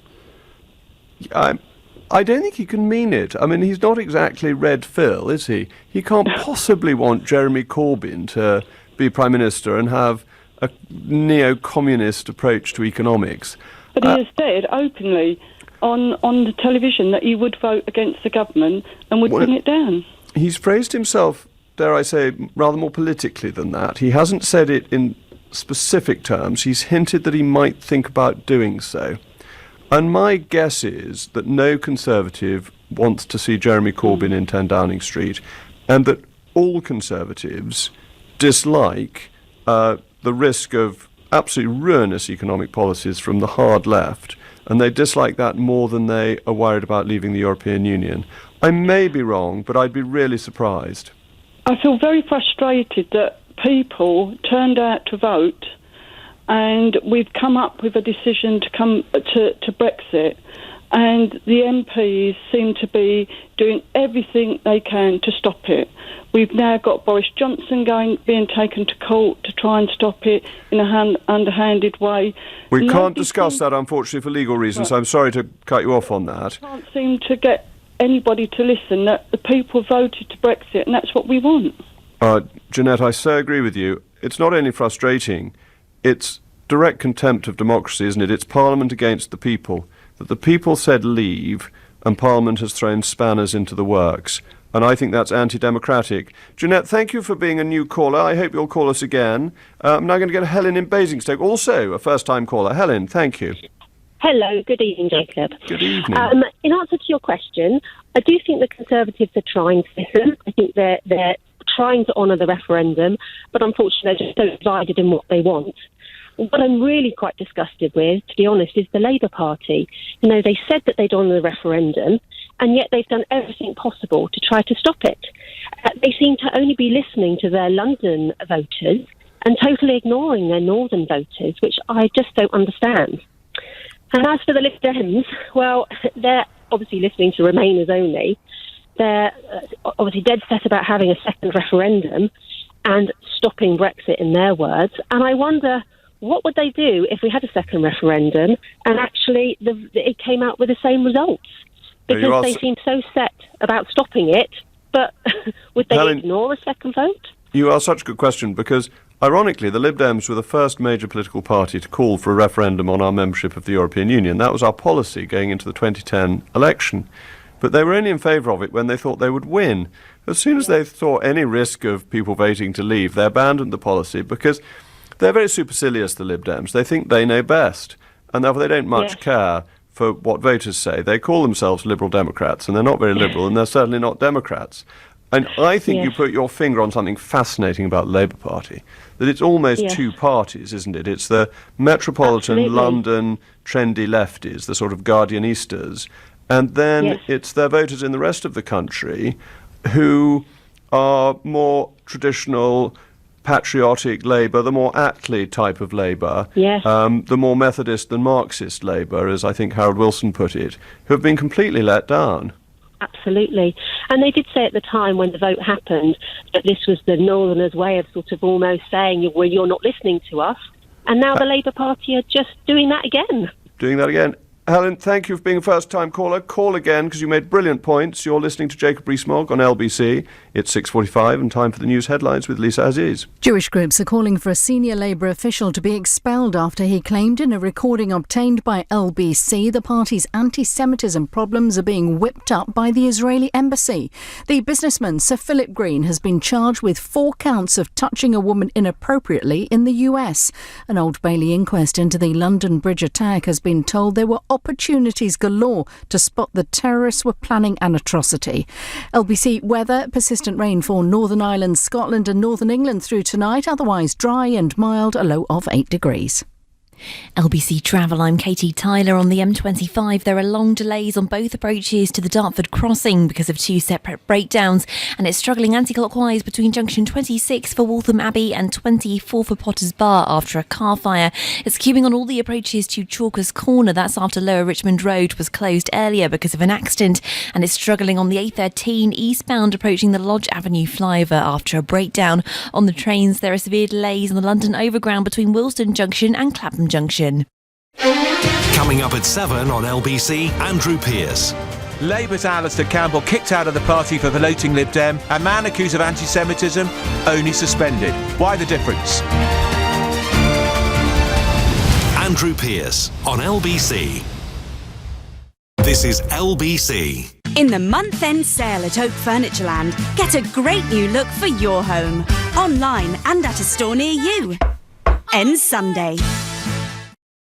I don't think he can mean it. I mean, he's not exactly Red Phil, is he? He can't possibly want Jeremy Corbyn to be Prime Minister and have a neo-communist approach to economics. But he has said openly on the television that he would vote against the government and would bring it down. He's phrased himself, dare I say, rather more politically than that. He hasn't said it in specific terms. He's hinted that he might think about doing so. And my guess is that no Conservative wants to see Jeremy Corbyn in 10 Downing Street, and that all Conservatives dislike the risk of absolutely ruinous economic policies from the hard left, and they dislike that more than they are worried about leaving the European Union. I may be wrong, but I'd be really surprised. I feel very frustrated that people turned out to vote, and we've come up with a decision to come to Brexit, and the MPs seem to be doing everything they can to stop it. We've now got Boris Johnson being taken to court to try and stop it in a underhanded way. We can't discuss that, unfortunately, for legal reasons. Right. I'm sorry to cut you off on that. Can't seem to get anybody to listen, that the people voted to Brexit, and that's what we want. Jeanette, I so agree with you. It's not only frustrating, it's direct contempt of democracy, isn't it? It's Parliament against the people. that the people said leave and Parliament has thrown spanners into the works. And I think that's anti-democratic. Jeanette, thank you for being a new caller. I hope you'll call us again. I'm now going to get Helen in Basingstoke, also a first-time caller. Helen, thank you. Hello, good evening, Jacob. Good evening. In answer to your question, I do think the Conservatives are trying to listen. I think they're trying to honour the referendum, but unfortunately they're just so divided in what they want. What I'm really quite disgusted with, to be honest, is the Labour Party. You know, they said that they'd honour the referendum, and yet they've done everything possible to try to stop it. They seem to only be listening to their London voters and totally ignoring their northern voters, which I just don't understand. And as for the Lib Dems, well, they're obviously listening to Remainers only. They're obviously dead set about having a second referendum and stopping Brexit, in their words. And I wonder, what would they do if we had a second referendum and actually it came out with the same results? Because they seem so set about stopping it, but would they ignore a second vote? You ask such a good question, because ironically the Lib Dems were the first major political party to call for a referendum on our membership of the European Union. That was our policy going into the 2010 election. But they were only in favour of it when they thought they would win. As soon as they thought any risk of people voting to leave, they abandoned the policy, because they're very supercilious, the Lib Dems. They think they know best, and therefore they don't much care for what voters say. They call themselves Liberal Democrats, and they're not very liberal, and they're certainly not Democrats. And I think you put your finger on something fascinating about the Labour Party, that it's almost two parties, isn't it? It's the metropolitan London trendy lefties, the sort of Guardianistas, and then it's their voters in the rest of the country who are more traditional, patriotic Labour, the more Attlee type of Labour, the more Methodist than Marxist Labour, as I think Harold Wilson put it, who have been completely let down. Absolutely. And they did say at the time when the vote happened that this was the Northerners' way of sort of almost saying, well, you're not listening to us. And now the Labour Party are just doing that again. Doing that again. Helen, thank you for being a first-time caller. Call again, because you made brilliant points. You're listening to Jacob Rees-Mogg on LBC. It's 6:45 and time for the news headlines with Lisa Aziz. Jewish groups are calling for a senior Labour official to be expelled after he claimed in a recording obtained by LBC the party's anti-Semitism problems are being whipped up by the Israeli embassy. The businessman, Sir Philip Green, has been charged with 4 counts of touching a woman inappropriately in the US. An Old Bailey inquest into the London Bridge attack has been told there were opportunities galore to spot the terrorists were planning an atrocity. LBC weather, persistent rain for Northern Ireland, Scotland and Northern England through tonight, otherwise dry and mild, a low of 8 degrees. LBC Travel, I'm Katie Tyler. On the M25, there are long delays on both approaches to the Dartford crossing because of 2 separate breakdowns, and it's struggling anti-clockwise between junction 26 for Waltham Abbey and 24 for Potters Bar after a car fire. It's queuing on all the approaches to Chalkers Corner. That's after Lower Richmond Road was closed earlier because of an accident, and it's struggling on the A13 eastbound approaching the Lodge Avenue flyover after a breakdown. On the trains, there are severe delays on the London Overground between Willesden Junction and Clapham Junction. Coming up at 7 on LBC, Andrew Pearce. Labour's Alistair Campbell kicked out of the party for voting Lib Dem. A man accused of anti-Semitism only suspended. Why the difference? Andrew Pearce on LBC. This is LBC. In the month-end sale at Oak Furnitureland, get a great new look for your home. Online and at a store near you. Ends Sunday.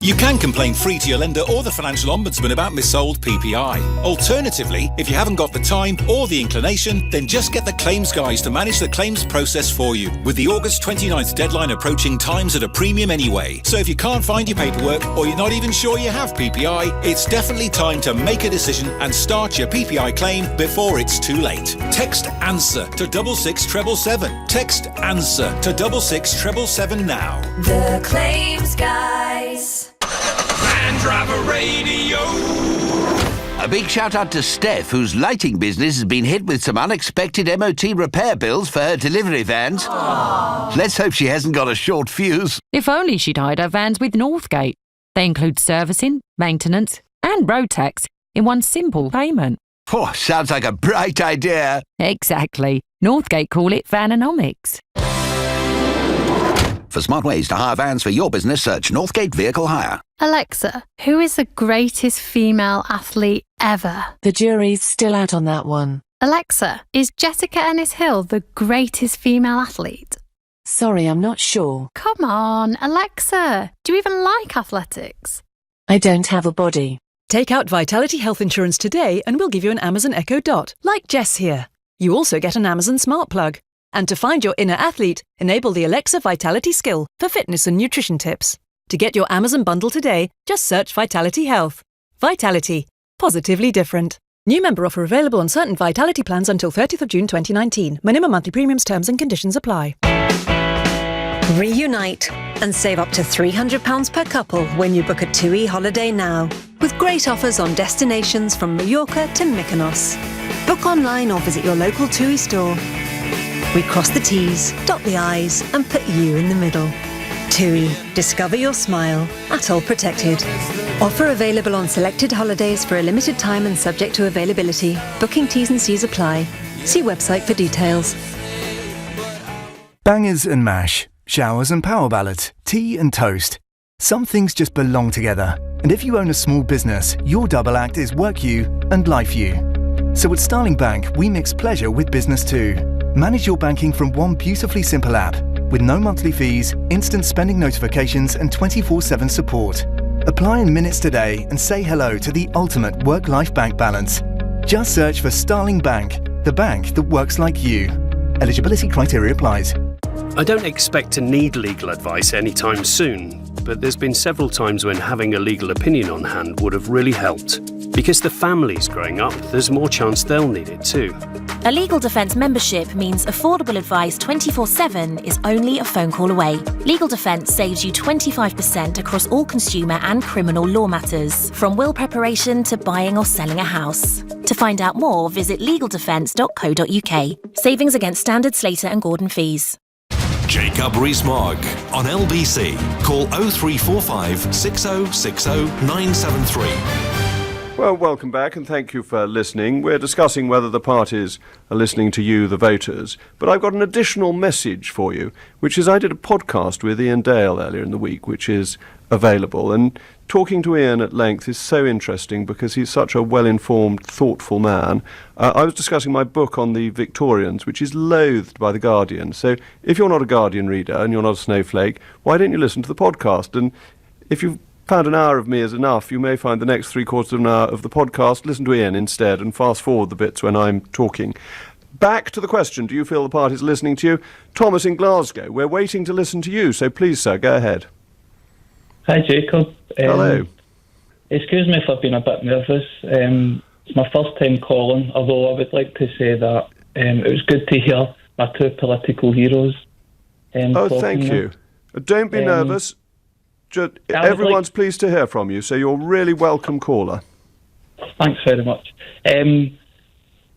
You can complain free to your lender or the Financial Ombudsman about missold PPI. Alternatively, if you haven't got the time or the inclination, then just get the claims guys to manage the claims process for you. With the August 29th deadline approaching, time's at a premium anyway. So if you can't find your paperwork or you're not even sure you have PPI, it's definitely time to make a decision and start your PPI claim before it's too late. Text ANSWER to 66777. Text ANSWER to 66777 now. The Claims Guys. Land Driver Radio. A big shout out to Steph, whose lighting business has been hit with some unexpected MOT repair bills for her delivery vans. Aww. Let's hope she hasn't got a short fuse. If only she'd hired her vans with Northgate. They include servicing, maintenance and road tax in one simple payment. Oh, sounds like a bright idea. Exactly. Northgate call it Vanonomics. For smart ways to hire vans for your business, search Northgate Vehicle Hire. Alexa, who is the greatest female athlete ever? The jury's still out on that one. Alexa, is Jessica Ennis-Hill the greatest female athlete? Sorry, I'm not sure. Come on, Alexa, do you even like athletics? I don't have a body. Take out Vitality Health Insurance today and we'll give you an Amazon Echo Dot, like Jess here. You also get an Amazon Smart Plug. And to find your inner athlete, enable the Alexa Vitality skill for fitness and nutrition tips. To get your Amazon bundle today, just search Vitality Health. Vitality. Positively different. New member offer available on certain Vitality plans until 30th of June 2019. Minimum monthly premiums, terms and conditions apply. Reunite and save up to £300 per couple when you book a TUI holiday now. With great offers on destinations from Mallorca to Mykonos. Book online or visit your local TUI store. We cross the T's, dot the I's and put you in the middle. TUI. Discover your smile. Atoll protected. Offer available on selected holidays for a limited time and subject to availability. Booking T's and C's apply. See website for details. Bangers and mash, showers and power ballads, tea and toast. Some things just belong together. And if you own a small business, your double act is work you and life you. So at Starling Bank, we mix pleasure with business too. Manage your banking from one beautifully simple app with no monthly fees, instant spending notifications and 24/7 support. Apply in minutes today and say hello to the ultimate work-life bank balance. Just search for Starling Bank, the bank that works like you. Eligibility criteria applies. I don't expect to need legal advice anytime soon, but there's been several times when having a legal opinion on hand would have really helped. Because the families growing up, there's more chance they'll need it too. A Legal Defence membership means affordable advice 24/7 is only a phone call away. Legal Defence saves you 25% across all consumer and criminal law matters, from will preparation to buying or selling a house. To find out more, visit legaldefence.co.uk. Savings against standard Slater and Gordon fees. Jacob Rees-Mogg on LBC. Call 0345 6060 973. Well, welcome back and thank you for listening. We're discussing whether the parties are listening to you, the voters. But I've got an additional message for you, which is I did a podcast with Ian Dale earlier in the week, which is available. And talking to Ian at length is so interesting because he's such a well-informed, thoughtful man. I was discussing my book on the Victorians, which is loathed by The Guardian. So if you're not a Guardian reader and you're not a snowflake, why don't you listen to the podcast? And if you've found an hour of me is enough, you may find the next 3/4 of an hour of the podcast. Listen to Ian instead and fast forward the bits when I'm talking. Back to the question, do you feel the party's listening to you? Thomas in Glasgow, we're waiting to listen to you, so please, sir, go ahead. Hi, Jacob. Hello. Excuse me if I've been a bit nervous. It's my first time calling, although I would like to say that it was good to hear my two political heroes. Thank you. Don't be nervous. Everyone's pleased to hear from you, so you're really welcome caller. Thanks very much.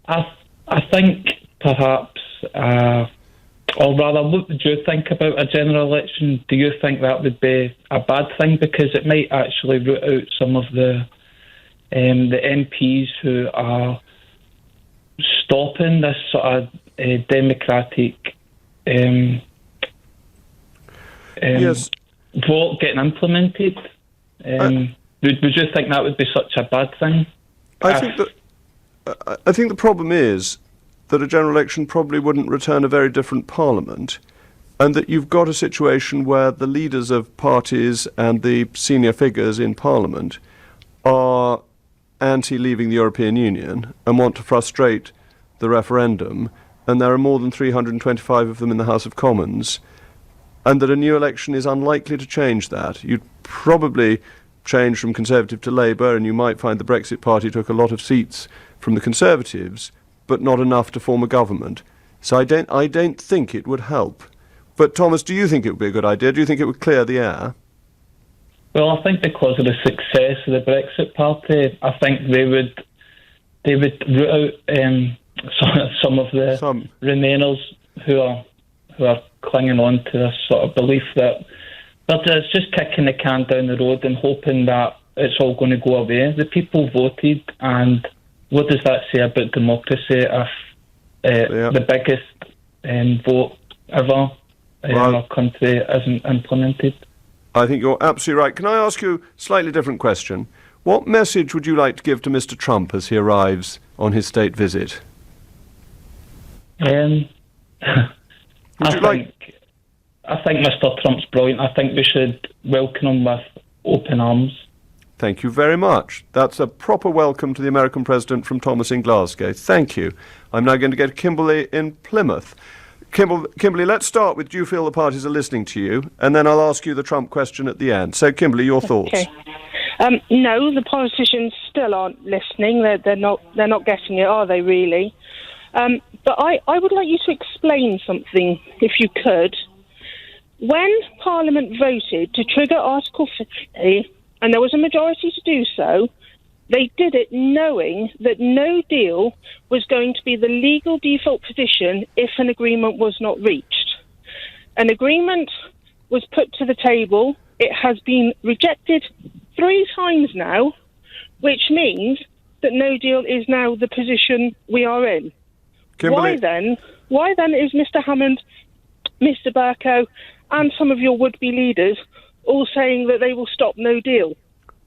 I think perhaps, or rather, what would you think about a general election? Do you think that would be a bad thing? Because it might actually root out some of the MPs who are stopping this sort of democratic yes. vote getting implemented. Would you think that would be such a bad thing? I think the problem is that a general election probably wouldn't return a very different parliament, and that you've got a situation where the leaders of parties and the senior figures in parliament are anti-leaving the European Union and want to frustrate the referendum, and there are more than 325 of them in the House of Commons, and that a new election is unlikely to change that. You'd probably change from Conservative to Labour, and you might find the Brexit Party took a lot of seats from the Conservatives, but not enough to form a government. So I don't think it would help. But Thomas, do you think it would be a good idea? Do you think it would clear the air? Well, I think because of the success of the Brexit Party, I think they would root out some of the Remainers who are clinging on to this sort of belief that, but it's just kicking the can down the road and hoping that it's all going to go away. The people voted, and what does that say about democracy if the biggest vote ever our country isn't implemented. I think you're absolutely right. Can I ask you a slightly different question? What message would you like to give to Mr. Trump as he arrives on his state visit? I think Mr. Trump's brilliant. I think we should welcome him with open arms. Thank you very much. That's a proper welcome to the American president from Thomas in Glasgow. Thank you. I'm now going to go to Kimberly in Plymouth. Kimberly, let's start with, do you feel the parties are listening to you? And then I'll ask you the Trump question at the end. So, Kimberly, your thoughts? Okay. No, the politicians still aren't listening. They're not getting it, are they, really? But I would like you to explain something, if you could. When Parliament voted to trigger Article 50, and there was a majority to do so, they did it knowing that no deal was going to be the legal default position if an agreement was not reached. An agreement was put to the table. It has been rejected 3 times now, which means that no deal is now the position we are in. Kimberly. Why then is Mr. Hammond, Mr. Bercow, and some of your would-be leaders all saying that they will stop no deal?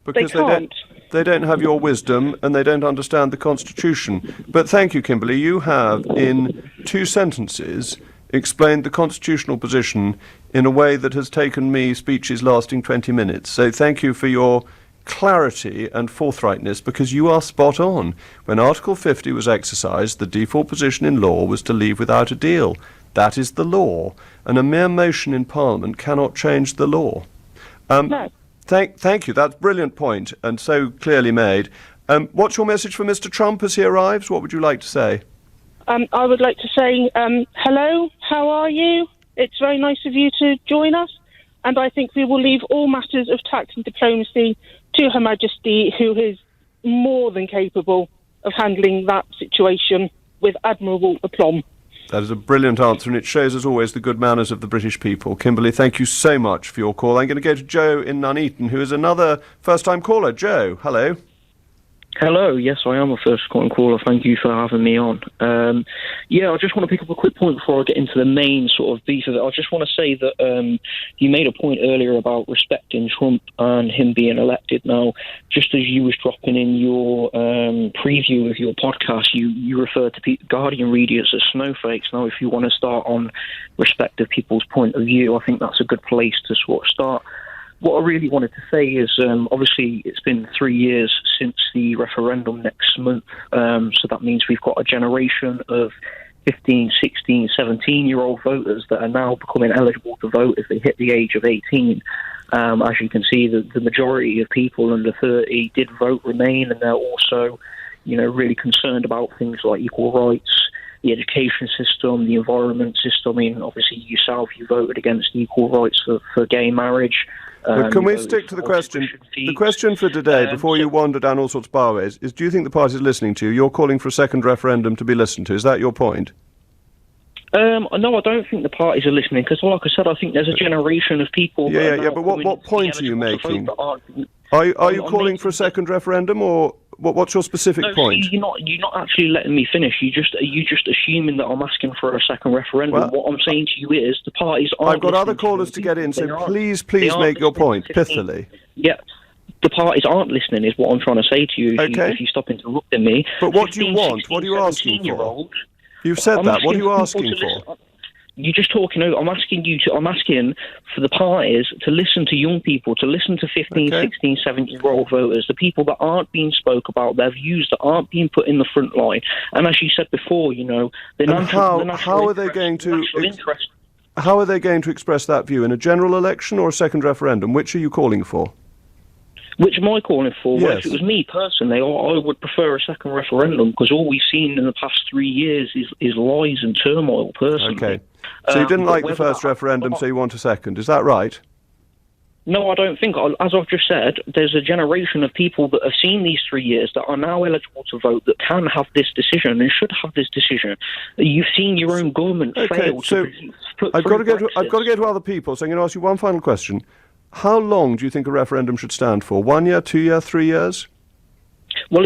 Because they can't. They don't have your wisdom and they don't understand the Constitution. But thank you, Kimberly. You have, in 2 sentences, explained the constitutional position in a way that has taken me speeches lasting 20 minutes. So thank you for your clarity and forthrightness, because you are spot on. When Article 50 was exercised, the default position in law was to leave without a deal. That is the law, and a mere motion in Parliament cannot change the law. No. Thank you. That's a brilliant point, and so clearly made. What's your message for Mr. Trump as he arrives? What would you like to say? I would like to say, hello, how are you? It's very nice of you to join us, and I think we will leave all matters of tax and diplomacy to Her Majesty, who is more than capable of handling that situation with admirable aplomb. That is a brilliant answer, and it shows, as always, the good manners of the British people. Kimberly, thank you so much for your call. I'm going to go to Joe in Nuneaton, who is another first-time caller. Joe, hello. Hello, yes, I am a first-time caller. Thank you for having me on. I just want to pick up a quick point before I get into the main sort of beef of it. I just want to say that you made a point earlier about respecting Trump and him being elected. Now, just as you was dropping in your preview of your podcast, you referred to Guardian readers as snowflakes. Now, if you want to start on respect of people's point of view, I think that's a good place to sort of start. What I really wanted to say is, obviously, it's been 3 years since the referendum next month, so that means we've got a generation of 15, 16, 17-year-old voters that are now becoming eligible to vote if they hit the age of 18. As you can see, the majority of people under 30 did vote Remain, and they're also, really concerned about things like equal rights, the education system, the environment system. I mean, obviously, yourself, you voted against equal rights for gay marriage. But can we stick to the question? The question for today, before you wander down all sorts of byways, is: do you think the party is listening to you? You're calling for a second referendum to be listened to. Is that your point? No, I don't think the parties are listening, because, like I said, I think there's a generation of people. But what point are you making? Are you calling for a second referendum, or what's your specific point? See, you're not actually letting me finish. You're just assuming that I'm asking for a second referendum. Well, what I'm saying to you is the parties aren't. I've got other callers to get in, so please make your point pithily. Yeah. The parties aren't listening is what I'm trying to say to you if you stop interrupting me. But what do you want? What are you asking for? You've said that. What are you asking for? You're just talking out. I'm asking for the parties to listen to young people, to listen to 15, 16, 17-year-old voters, the people that aren't being spoke about, their views that aren't being put in the front line. And as you said before, how are they going to express that view in a general election or a second referendum? Which are you calling for? Which am I calling for? Yes. Well, if it was me personally, I would prefer a second referendum, because all we've seen in the past 3 years is lies and turmoil, personally. Okay. So you didn't like the first referendum, so you want a second. Is that right? No, I don't think. As I've just said, there's a generation of people that have seen these 3 years that are now eligible to vote, that can have this decision and should have this decision. You've seen your own government fail so to I've got to go to other people, so I'm going to ask you one final question. How long do you think a referendum should stand for? 1 year, 2 years, 3 years? Well,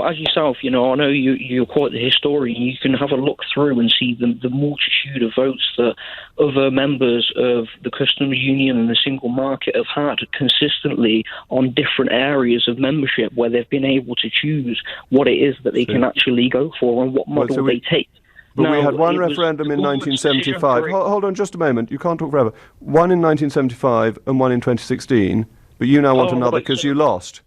as yourself, I know you're quite the historian. You can have a look through and see the multitude of votes that other members of the customs union and the single market have had consistently on different areas of membership where they've been able to choose what it is that they can actually go for and what model they take. But we had one referendum in 1975. Hold on just a moment. You can't talk forever. One in 1975 and one in 2016. But you now want another because you lost.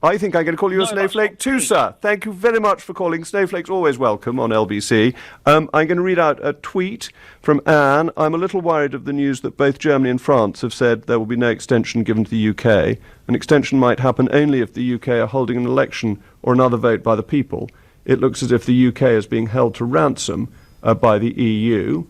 I think I'm going to call you a snowflake too, sir. Thank you very much for calling. Snowflake's always welcome on LBC. I'm going to read out a tweet from Anne. I'm a little worried of the news that both Germany and France have said there will be no extension given to the UK. An extension might happen only if the UK are holding an election or another vote by the people. It looks as if the UK is being held to ransom by the EU.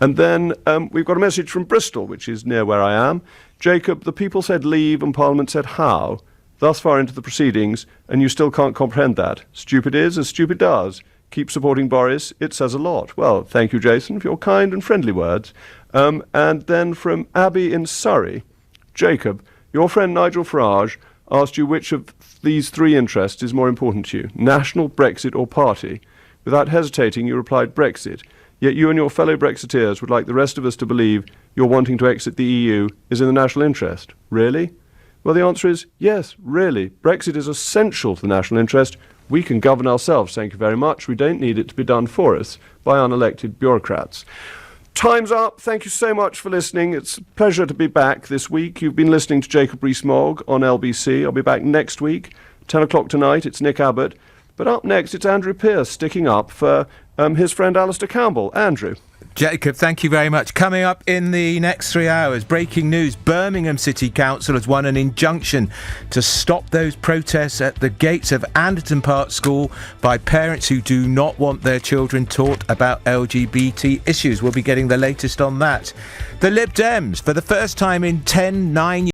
And then we've got a message from Bristol, which is near where I am. Jacob, the people said leave and Parliament said how. Thus far into the proceedings, and you still can't comprehend that. Stupid is as stupid does. Keep supporting Boris. It says a lot. Well, thank you, Jason, for your kind and friendly words. And then from Abby in Surrey. Jacob, your friend Nigel Farage asked you which of these three interests is more important to you, national, Brexit or party. Without hesitating, you replied Brexit. Yet you and your fellow Brexiteers would like the rest of us to believe your wanting to exit the EU is in the national interest. Really? Well, the answer is yes, really. Brexit is essential to the national interest. We can govern ourselves, thank you very much. We don't need it to be done for us by unelected bureaucrats. Time's up. Thank you so much for listening. It's a pleasure to be back this week. You've been listening to Jacob Rees-Mogg on LBC. I'll be back next week, 10 o'clock tonight. It's Nick Abbott. But up next, it's Andrew Pearce sticking up for his friend Alistair Campbell. Andrew. Jacob, thank you very much. Coming up in the next 3 hours, breaking news. Birmingham City Council has won an injunction to stop those protests at the gates of Anderton Park School by parents who do not want their children taught about LGBT issues. We'll be getting the latest on that. The Lib Dems, for the first time in 9 years,